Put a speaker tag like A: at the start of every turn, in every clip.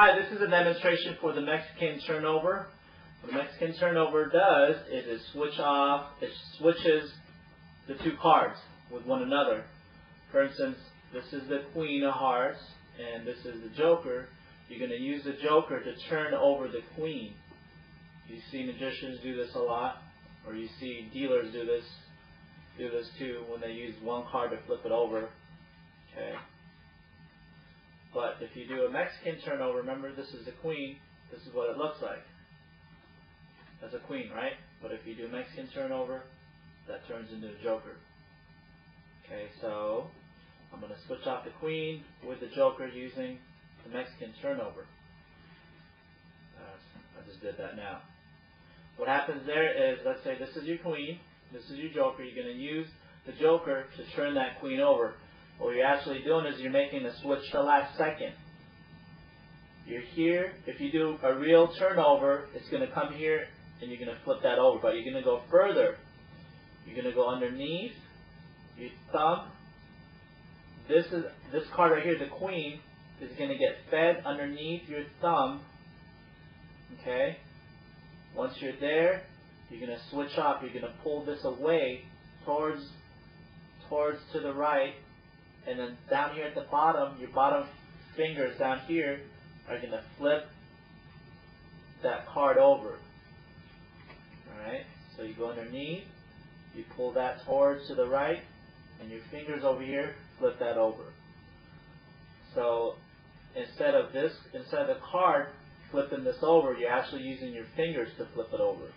A: Hi, this is a demonstration for the Mexican turnover. What the Mexican turnover does is it switches the two cards with one another. For instance, this is the Queen of Hearts and this is the Joker. You're going to use the Joker to turn over the Queen. You see magicians do this a lot, or you see dealers do this too when they use one card to flip it over. Okay. But if you do a Mexican turnover, remember this is the Queen, this is what it looks like. That's a Queen, right? But if you do a Mexican turnover, that turns into a Joker. Okay, so I'm going to switch off the Queen with the Joker using the Mexican turnover. I just did that now. What happens there is, let's say this is your Queen, this is your Joker. You're going to use the Joker to turn that Queen over. What you're actually doing is you're making the switch the last second. You're here. If you do a real turnover, it's going to come here and you're going to flip that over. But you're going to go further. You're going to go underneath your thumb. This card right here, the Queen, is going to get fed underneath your thumb. Okay? Once you're there, you're going to switch off. You're going to pull this away towards to the right. And then down here at the bottom, your bottom fingers down here are going to flip that card over. Alright? So you go underneath, you pull that towards to the right, and your fingers over here flip that over. So instead of the card flipping this over, you're actually using your fingers to flip it over.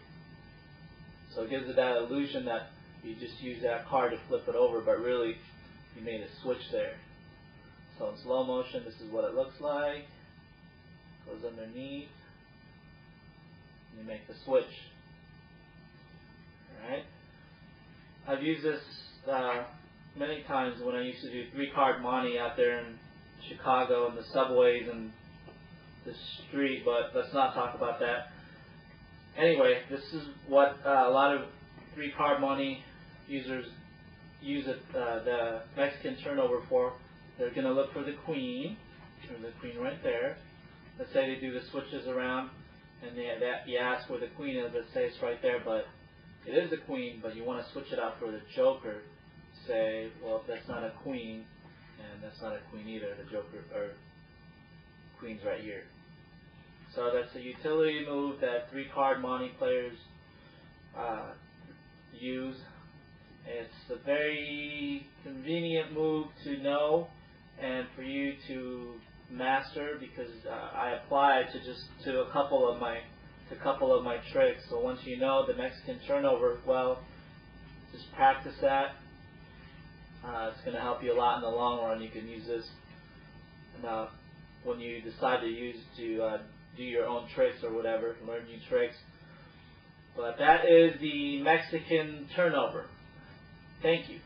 A: So it gives it that illusion that you just use that card to flip it over, but really you made a switch there. So in slow motion, this is what it looks like. Goes underneath. And you make the switch. Alright? I've used this many times when I used to do 3-card monte out there in Chicago in the subways and the street, but let's not talk about that. Anyway, this is what a lot of 3-card monte users use the Mexican turnover for. They're going to look for the Queen, or the Queen right there. Let's say they do the switches around, and you ask where the Queen is. Let's say it's right there, but it is the Queen, but you want to switch it out for the Joker. Say, well, that's not a Queen, and that's not a Queen either. The Joker, or Queen's right here. So that's a utility move that 3-card monte players use. It's a very convenient move to know and for you to master, because I apply it to a couple of my tricks. So once you know the Mexican turnover well, just practice that. It's going to help you a lot in the long run. You can use this when you decide to do your own tricks or whatever, learn new tricks. But that is the Mexican turnover. Thank you.